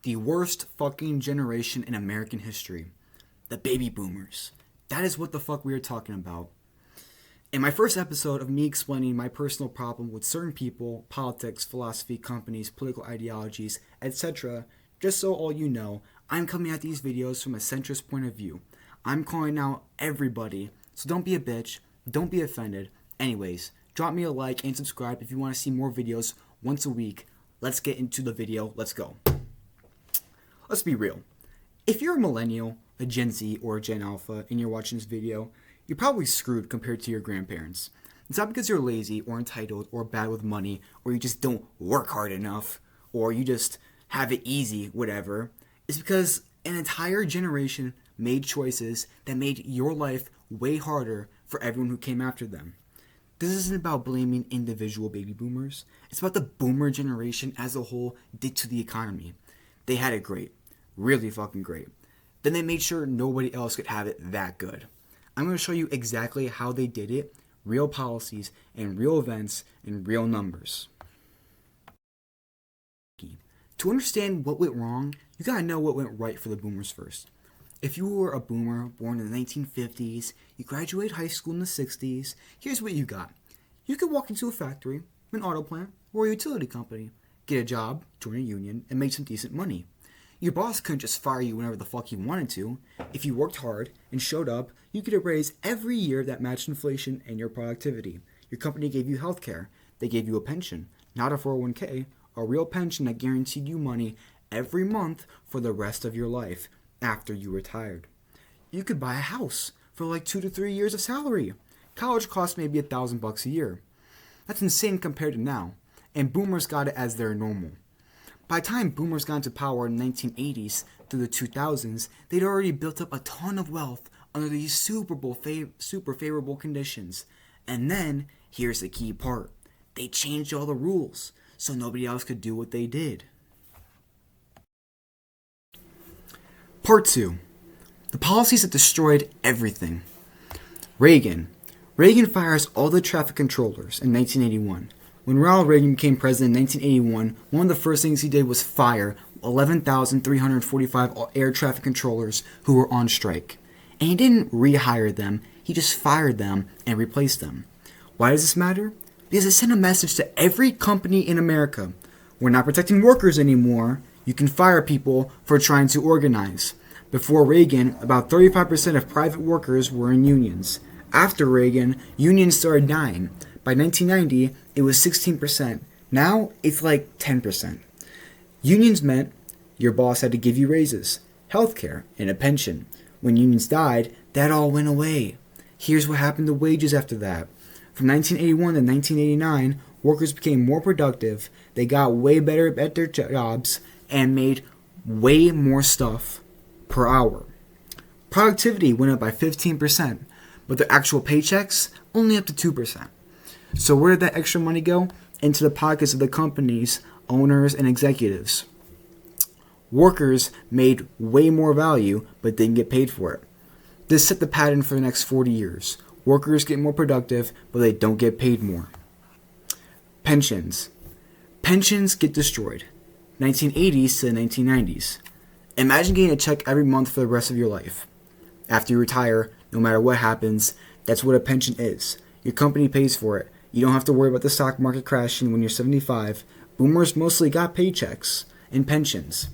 The worst fucking generation in American history. The baby boomers. That is what the fuck we are talking about. In my first episode of me explaining my personal problem with certain people, politics, philosophy, companies, political ideologies, etc., just so all you know, I'm coming at these videos from a centrist point of view. I'm calling out everybody, so don't be a bitch, don't be offended. Anyways, drop me a like and subscribe if you want to see more videos once a week. Let's get into the video. Let's go. Let's be real. If you're a millennial, a Gen Z, or a Gen Alpha and you're watching this video, you're probably screwed compared to your grandparents. It's not because you're lazy or entitled or bad with money or you just don't work hard enough or you just have it easy, whatever. It's because an entire generation made choices that made your life way harder for everyone who came after them. This isn't about blaming individual baby boomers. It's about the boomer generation as a whole did to the economy. They had it great. Really fucking great. Then they made sure nobody else could have it that good. I'm going to show you exactly how they did it, real policies, and real events, and real numbers. To understand what went wrong, you gotta know what went right for the boomers first. If you were a boomer born in the 1950s, you graduated high school in the 60s, here's what you got. You could walk into a factory, an auto plant, or a utility company, get a job, join a union, and make some decent money. Your boss couldn't just fire you whenever the fuck he wanted to. If you worked hard and showed up, you get a raise every year that matched inflation and your productivity. Your company gave you health care. They gave you a pension, not a 401k, a real pension that guaranteed you money every month for the rest of your life after you retired. You could buy a house for like 2 to 3 years of salary. College costs maybe $1,000 a year. That's insane compared to now, and boomers got it as their normal. By the time boomers got into power in the 1980s through the 2000s, they'd already built up a ton of wealth under these super favorable conditions. And then, here's the key part. They changed all the rules, so nobody else could do what they did. Part 2. The policies that destroyed everything. Reagan. Reagan fires all the traffic controllers in 1981. When Ronald Reagan became president in 1981, one of the first things he did was fire 11,345 air traffic controllers who were on strike. And he didn't rehire them, he just fired them and replaced them. Why does this matter? Because it sent a message to every company in America. We're not protecting workers anymore. You can fire people for trying to organize. Before Reagan, about 35% of private workers were in unions. After Reagan, unions started dying. By 1990, it was 16%. Now, it's like 10%. Unions meant your boss had to give you raises, healthcare, and a pension. When unions died, that all went away. Here's what happened to wages after that. From 1981 to 1989, workers became more productive, they got way better at their jobs, and made way more stuff per hour. Productivity went up by 15%, but their actual paychecks only up to 2%. So where did that extra money go? Into the pockets of the companies, owners, and executives. Workers made way more value, but didn't get paid for it. This set the pattern for the next 40 years. Workers get more productive, but they don't get paid more. Pensions. Pensions get destroyed. 1980s to the 1990s. Imagine getting a check every month for the rest of your life. After you retire, no matter what happens, that's what a pension is. Your company pays for it. You don't have to worry about the stock market crashing when you're 75. Boomers mostly got paychecks and pensions.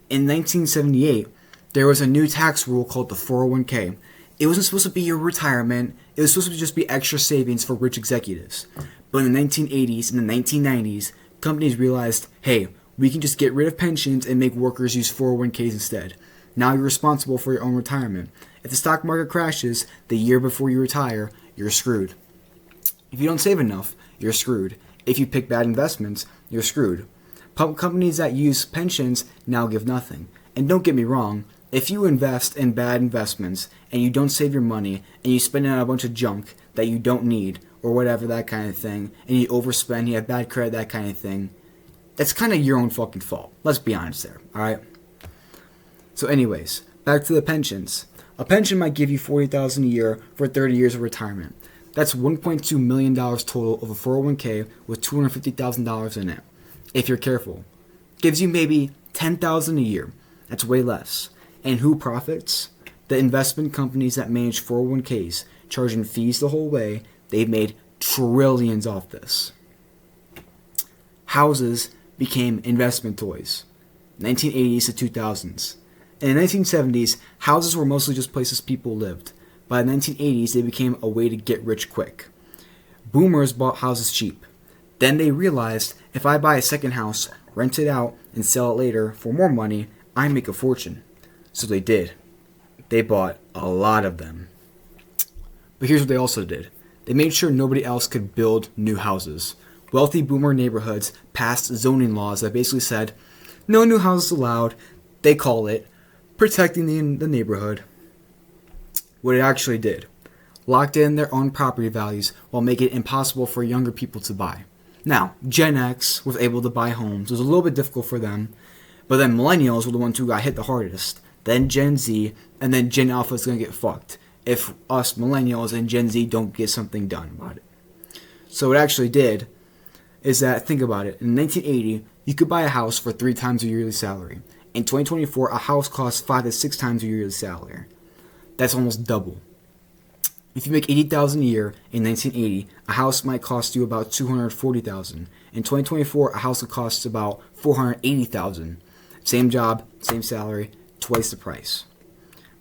In 1978, there was a new tax rule called the 401k. It wasn't supposed to be your retirement. It was supposed to just be extra savings for rich executives. But in the 1980s and the 1990s, companies realized, hey, we can just get rid of pensions and make workers use 401ks instead. Now you're responsible for your own retirement. If the stock market crashes the year before you retire, you're screwed. If you don't save enough, you're screwed. If you pick bad investments, you're screwed. Public companies that use pensions now give nothing. And don't get me wrong, if you invest in bad investments and you don't save your money and you spend it on a bunch of junk that you don't need or whatever, that kind of thing, and you overspend, you have bad credit, that kind of thing, that's kind of your own fucking fault. Let's be honest there, alright? So anyways, back to the pensions. A pension might give you $40,000 a year for 30 years of retirement. That's $1.2 million total of a 401k with $250,000 in it, if you're careful. Gives you maybe $10,000 a year. That's way less. And who profits? The investment companies that manage 401ks, charging fees the whole way. They've made trillions off this. Houses became investment toys. 1980s to 2000s. In the 1970s, houses were mostly just places people lived. By the 1980s, they became a way to get rich quick. Boomers bought houses cheap. Then they realized, if I buy a second house, rent it out, and sell it later for more money, I make a fortune. So they did. They bought a lot of them. But here's what they also did. They made sure nobody else could build new houses. Wealthy boomer neighborhoods passed zoning laws that basically said, no new houses allowed. They call it protecting the neighborhood. What it actually did, locked in their own property values while making it impossible for younger people to buy. Now, Gen X was able to buy homes. It was a little bit difficult for them, but then millennials were the ones who got hit the hardest. Then Gen Z, and then Gen Alpha is going to get fucked if us millennials and Gen Z don't get something done about it. So what it actually did is that, think about it, in 1980, you could buy a house for 3 times your yearly salary. In 2024, a house costs 5 to 6 times your yearly salary. That's almost double. If you make $80,000 a year in 1980, a house might cost you about $240,000. In 2024, a house would cost about $480,000. Same job, same salary, twice the price.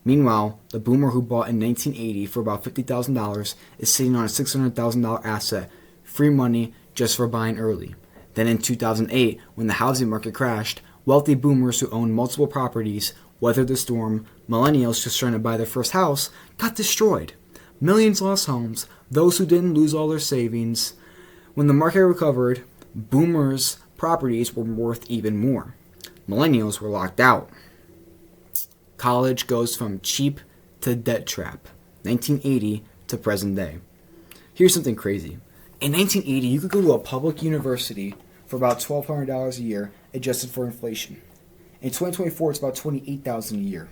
Meanwhile, the boomer who bought in 1980 for about $50,000 is sitting on a $600,000 asset, free money just for buying early. Then in 2008, when the housing market crashed, wealthy boomers who owned multiple properties weathered the storm. Millennials just trying to buy their first house got destroyed. Millions lost homes. Those who didn't lose all their savings. When the market recovered, boomers' properties were worth even more. Millennials were locked out. College goes from cheap to debt trap. 1980 to present day. Here's something crazy. In 1980, you could go to a public university for about $1,200 a year, adjusted for inflation. In 2024, it's about $28,000 a year.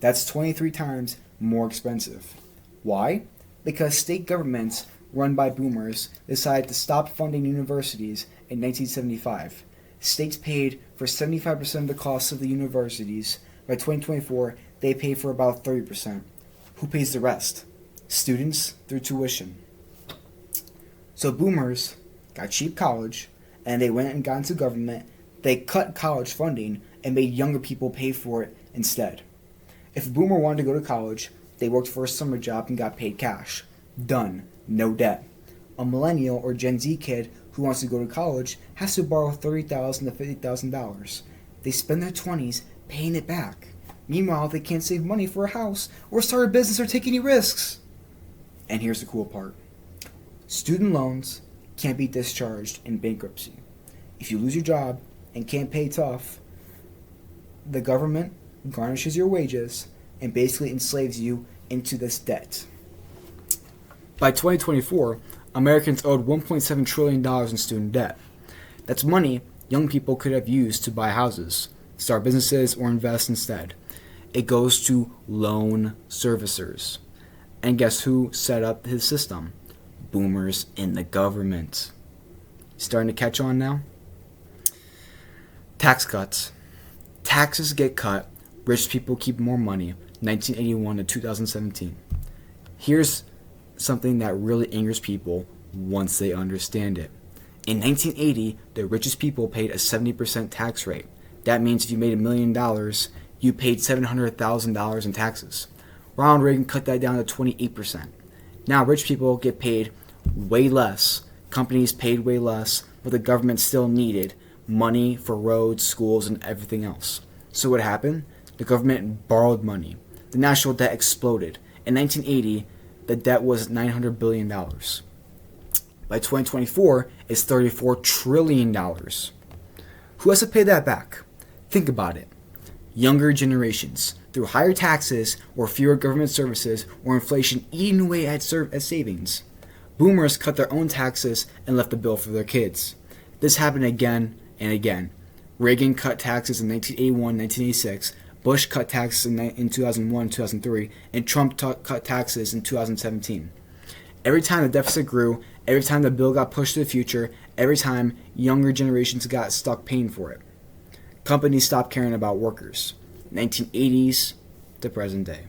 That's 23 times more expensive. Why? Because state governments, run by boomers, decided to stop funding universities in 1975. States paid for 75% of the costs of the universities. By 2024, they pay for about 30%. Who pays the rest? Students through tuition. So boomers got cheap college, and they went and got into government. They cut college funding and made younger people pay for it instead. If a boomer wanted to go to college, they worked for a summer job and got paid cash. Done. No debt. A millennial or Gen Z kid who wants to go to college has to borrow $30,000 to $50,000. They spend their 20s paying it back. Meanwhile, they can't save money for a house or start a business or take any risks. And here's the cool part. Student loans can't be discharged in bankruptcy. If you lose your job and can't pay tough, the government garnishes your wages and basically enslaves you into this debt. By 2024, Americans owed $1.7 trillion in student debt. That's money young people could have used to buy houses, start businesses, or invest instead. It goes to loan servicers. And guess who set up his system? Boomers in the government. Starting to catch on now? Tax cuts. Taxes get cut. Rich people keep more money. 1981 to 2017. Here's something that really angers people once they understand it. In 1980, the richest people paid a 70% tax rate. That means if you made $1 million, you paid $700,000 in taxes. Ronald Reagan cut that down to 28%. Now rich people get paid way less. Companies paid way less, but the government still needed money for roads, schools, and everything else. So what happened? The government borrowed money. The national debt exploded. In 1980, the debt was $900 billion. By 2024, it's $34 trillion. Who has to pay that back? Think about it. Younger generations, through higher taxes or fewer government services or inflation eating away at savings. Boomers cut their own taxes and left the bill for their kids. This happened again and again. Reagan cut taxes in 1981, 1986. Bush cut taxes in 2001, 2003, and Trump cut taxes in 2017. Every time the deficit grew, every time the bill got pushed to the future, every time younger generations got stuck paying for it. Companies stopped caring about workers. 1980s to present day.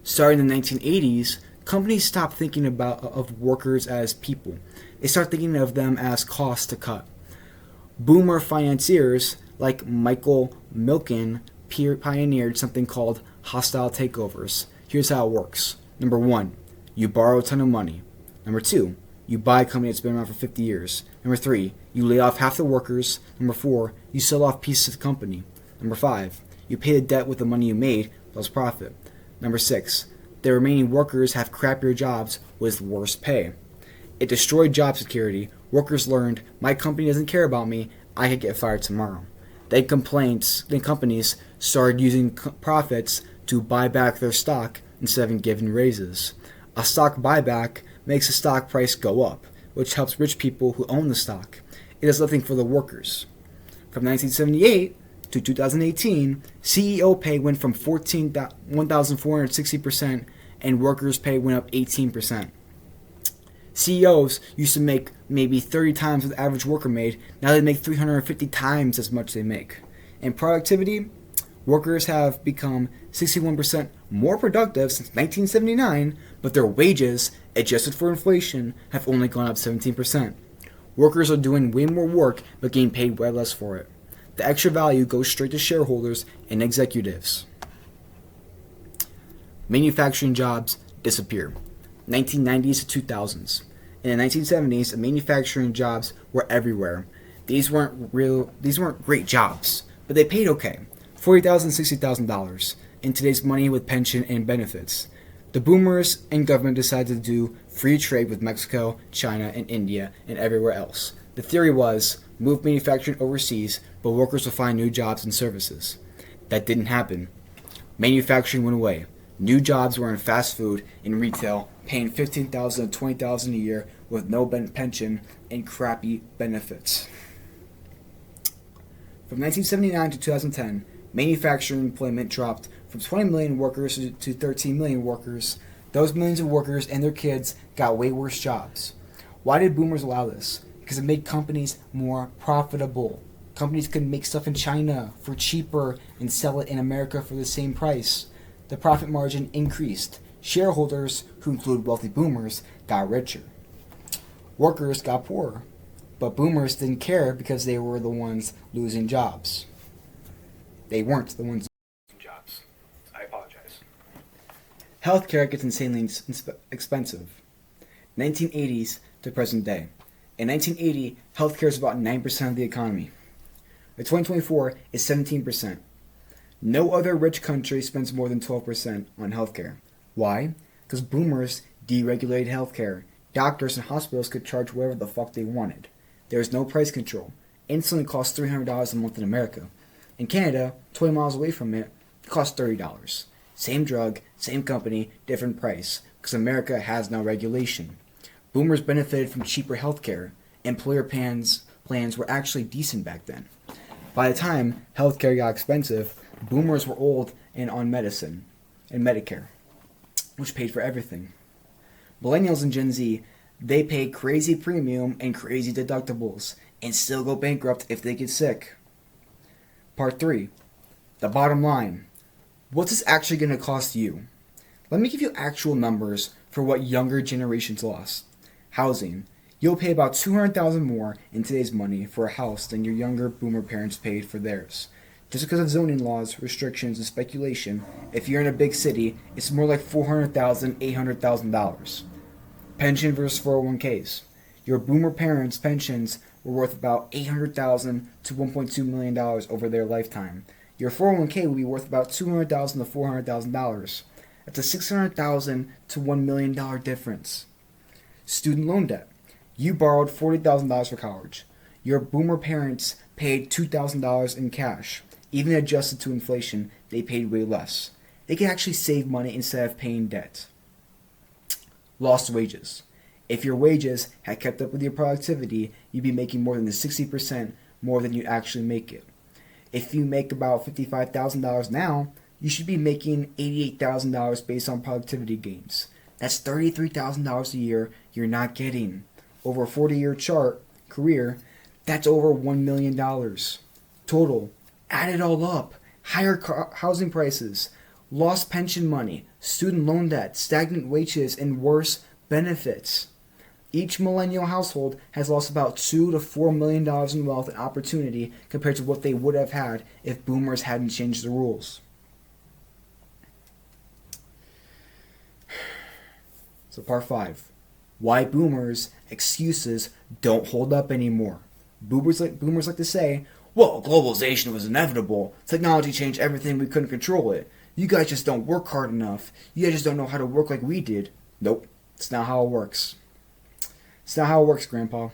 Starting in the 1980s, companies stopped thinking of workers as people. They started thinking of them as costs to cut. Boomer financiers like Michael Milken pioneered something called hostile takeovers. Here's how it works. Number one, you borrow a ton of money. Number two, you buy a company that's been around for 50 years. Number three, you lay off half the workers. Number four, you sell off pieces of the company. Number five, you pay the debt with the money you made plus profit. Number six, the remaining workers have crappier jobs with worse pay. It destroyed job security. Workers learned, my company doesn't care about me, I could get fired tomorrow. Then companies started using profits to buy back their stock instead of giving raises. A stock buyback makes the stock price go up, which helps rich people who own the stock. It does nothing for the workers. From 1978 to 2018, CEO pay went from 1,460% and workers' pay went up 18%. CEOs used to make maybe 30 times what the average worker made. Now they make 350 times as much they make. In productivity, workers have become 61% more productive since 1979, but their wages, adjusted for inflation, have only gone up 17%. Workers are doing way more work but getting paid way less for it. The extra value goes straight to shareholders and executives. Manufacturing jobs disappear. 1990s to 2000s. In the 1970s, manufacturing jobs were everywhere. These weren't great jobs, but they paid okay. $40,000, $60,000 in today's money with pension and benefits. The boomers and government decided to do free trade with Mexico, China, and India, and everywhere else. The theory was move manufacturing overseas, but workers will find new jobs and services. That didn't happen. Manufacturing went away. New jobs were in fast food and retail, paying $15,000 to $20,000 a year with no pension and crappy benefits. From 1979 to 2010, manufacturing employment dropped from 20 million workers to 13 million workers. Those millions of workers and their kids got way worse jobs. Why did boomers allow this? Because it made companies more profitable. Companies could make stuff in China for cheaper and sell it in America for the same price. The profit margin increased. Shareholders, who include wealthy boomers, got richer. Workers got poorer. But boomers didn't care because they were the ones losing jobs. They weren't the ones losing jobs. I apologize. Healthcare gets insanely expensive. 1980s to present day. In 1980, healthcare is about 9% of the economy. In 2024, it's 17%. No other rich country spends more than 12% on healthcare. Why? Because boomers deregulated healthcare. Doctors and hospitals could charge whatever the fuck they wanted. There was no price control. Insulin costs $300 a month in America. In Canada, 20 miles away from it, it costs $30. Same drug, same company, different price, because America has no regulation. Boomers benefited from cheaper healthcare. Employer plans were actually decent back then. By the time healthcare got expensive, boomers were old and on medicine and Medicare, which paid for everything. Millennials and Gen Z, they pay crazy premium and crazy deductibles and still go bankrupt if they get sick. Part 3. The bottom line. What's this actually going to cost you? Let me give you actual numbers for what younger generations lost. Housing. You'll pay about $200,000 more in today's money for a house than your younger boomer parents paid for theirs. Just because of zoning laws, restrictions, and speculation, if you're in a big city, it's more like $400,000, $800,000. Pension versus 401ks. Your boomer parents' pensions were worth about $800,000 to $1.2 million over their lifetime. Your 401k will be worth about $200,000 to $400,000. That's a $600,000 to $1 million difference. Student loan debt. You borrowed $40,000 for college. Your boomer parents paid $2,000 in cash. Even adjusted to inflation, they paid way less. They could actually save money instead of paying debt. Lost wages. If your wages had kept up with your productivity, you'd be making more than 60% more than you actually make it. If you make about $55,000 now, you should be making $88,000 based on productivity gains. That's $33,000 a year you're not getting. Over a 40-year career, that's over $1 million. Total, add it all up. Higher housing prices, lost pension money, student loan debt, stagnant wages, and worse benefits. Each millennial household has lost about $2 to $4 million in wealth and opportunity compared to what they would have had if boomers hadn't changed the rules. So part 5. Why boomers' excuses don't hold up anymore. Boomers like to say, well, globalization was inevitable. Technology changed everything, we couldn't control it. You guys just don't work hard enough. You guys just don't know how to work like we did. Nope, it's not how it works. It's not how it works, Grandpa.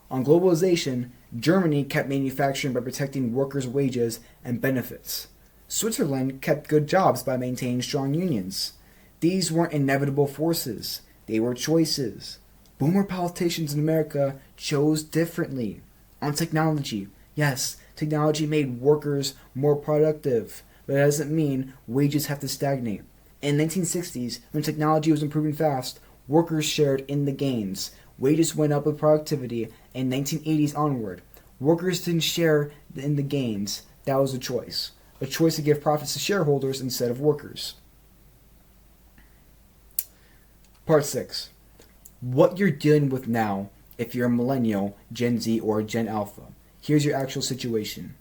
On globalization, Germany kept manufacturing by protecting workers' wages and benefits. Switzerland kept good jobs by maintaining strong unions. These weren't inevitable forces. They were choices. Boomer politicians in America chose differently. On technology, yes, technology made workers more productive, but that doesn't mean wages have to stagnate. In the 1960s, when technology was improving fast, workers shared in the gains. Wages went up with productivity. In 1980s onward, workers didn't share in the gains. That was a choice to give profits to shareholders instead of workers. Part 6. What you're dealing with now if you're a millennial, Gen Z, or Gen Alpha. Here's your actual situation.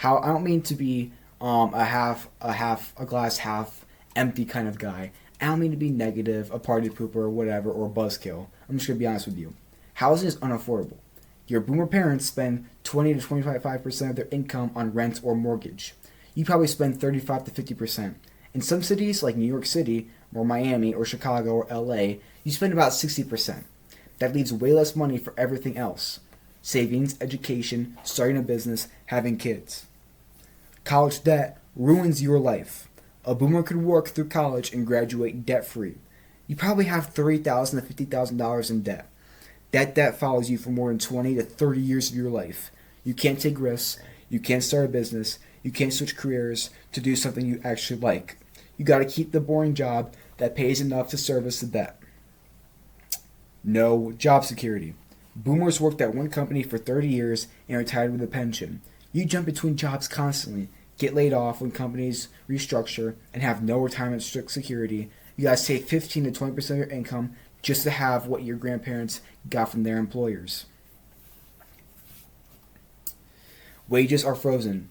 I don't mean to be a glass half empty kind of guy. I don't mean to be negative, a party pooper, or whatever, or a buzzkill. I'm just going to be honest with you. Housing is unaffordable. Your boomer parents spend 20 to 25% of their income on rent or mortgage. You probably spend 35 to 50%. In some cities, like New York City, or Miami, or Chicago, or LA, you spend about 60%. That leaves way less money for everything else. Savings, education, starting a business, having kids. College debt ruins your life. A boomer could work through college and graduate debt-free. You probably have $30,000 to $50,000 in debt. That debt follows you for more than 20 to 30 years of your life. You can't take risks. You can't start a business. You can't switch careers to do something you actually like. You got to keep the boring job that pays enough to service the debt. No job security. Boomers worked at one company for 30 years and retired with a pension. You jump between jobs constantly, get laid off when companies restructure, and have no retirement security. You gotta save 15 to 20% of your income just to have what your grandparents got from their employers. Wages are frozen.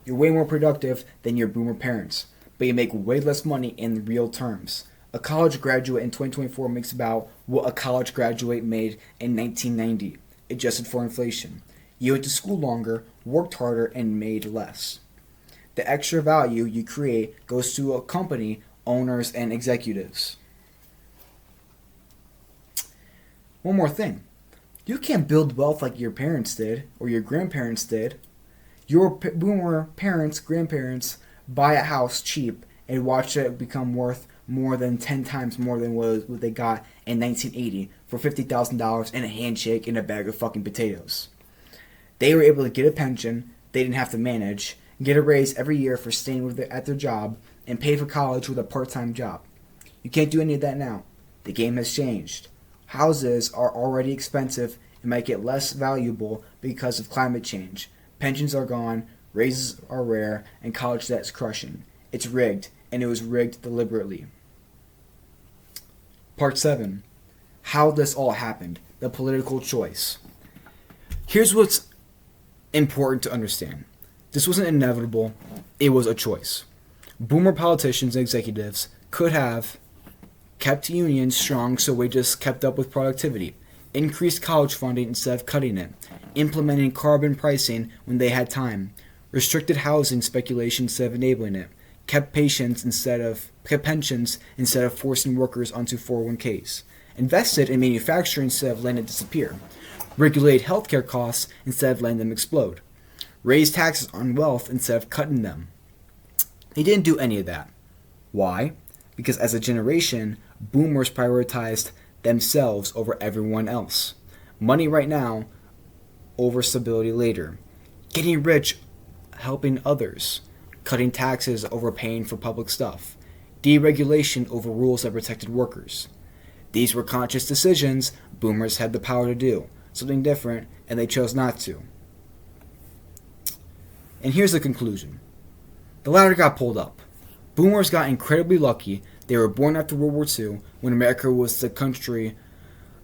You're way more productive than your boomer parents, but you make way less money in real terms. A college graduate in 2024 makes about what a college graduate made in 1990, adjusted for inflation. You went to school longer, worked harder, and made less. The extra value you create goes to a company, owners, and executives. One more thing. You can't build wealth like your parents did, or your grandparents did. Your boomer parents, grandparents buy a house cheap and watch it become worth more than 10 times more than what they got in 1980 for $50,000 and a handshake and a bag of fucking potatoes. They were able to get a pension they didn't have to manage, get a raise every year for staying at their job, and pay for college with a part-time job. You can't do any of that now. The game has changed. Houses are already expensive and might get less valuable because of climate change. Pensions are gone, raises are rare, and college debt is crushing. It's rigged, and it was rigged deliberately. Part 7. How this all happened. The political choice. Here's what's important to understand. This wasn't inevitable. It was a choice. Boomer politicians and executives could have kept unions strong so wages kept up with productivity, increased college funding instead of cutting it, implementing carbon pricing when they had time, restricted housing speculation instead of enabling it, kept pensions instead of forcing workers onto 401ks, invested in manufacturing instead of letting it disappear, regulated healthcare costs instead of letting them explode, raised taxes on wealth instead of cutting them. They didn't do any of that. Why? Because as a generation, boomers prioritized themselves over everyone else. Money right now over stability later. Getting rich, helping others. Cutting taxes over paying for public stuff. Deregulation over rules that protected workers. These were conscious decisions boomers had the power to do. Something different, and they chose not to. And here's the conclusion. The ladder got pulled up. Boomers got incredibly lucky. They were born after World War II, when America was the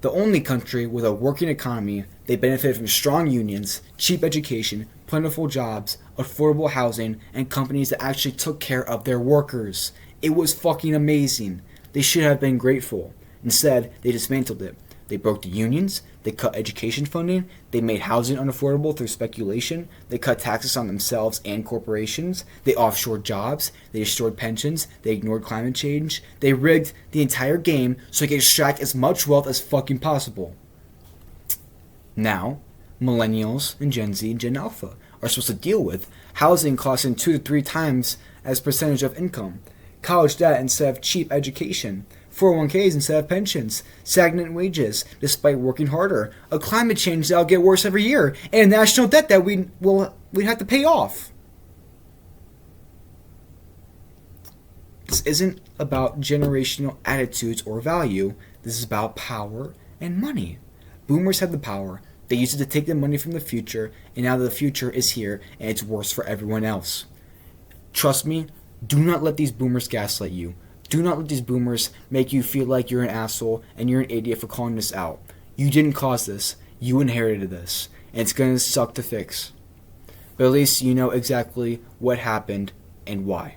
only country with a working economy. They benefited from strong unions, cheap education, plentiful jobs, affordable housing, and companies that actually took care of their workers. It was fucking amazing. They should have been grateful. Instead, they dismantled it. They broke the unions, they cut education funding, they made housing unaffordable through speculation, they cut taxes on themselves and corporations, they offshored jobs, they destroyed pensions, they ignored climate change, they rigged the entire game so they could extract as much wealth as fucking possible. Now, millennials and Gen Z and Gen Alpha are supposed to deal with housing costing 2 to 3 times as percentage of income, college debt instead of cheap education, 401ks instead of pensions, stagnant wages despite working harder, a climate change that'll get worse every year, and a national debt that we'd have to pay off. This isn't about generational attitudes or value. This is about power and money. Boomers had the power. They used it to take the money from the future, and now the future is here, and it's worse for everyone else. Trust me, do not let these boomers gaslight you. Do not let these boomers make you feel like you're an asshole and you're an idiot for calling this out. You didn't cause this. You inherited this. And it's going to suck to fix. But at least you know exactly what happened and why.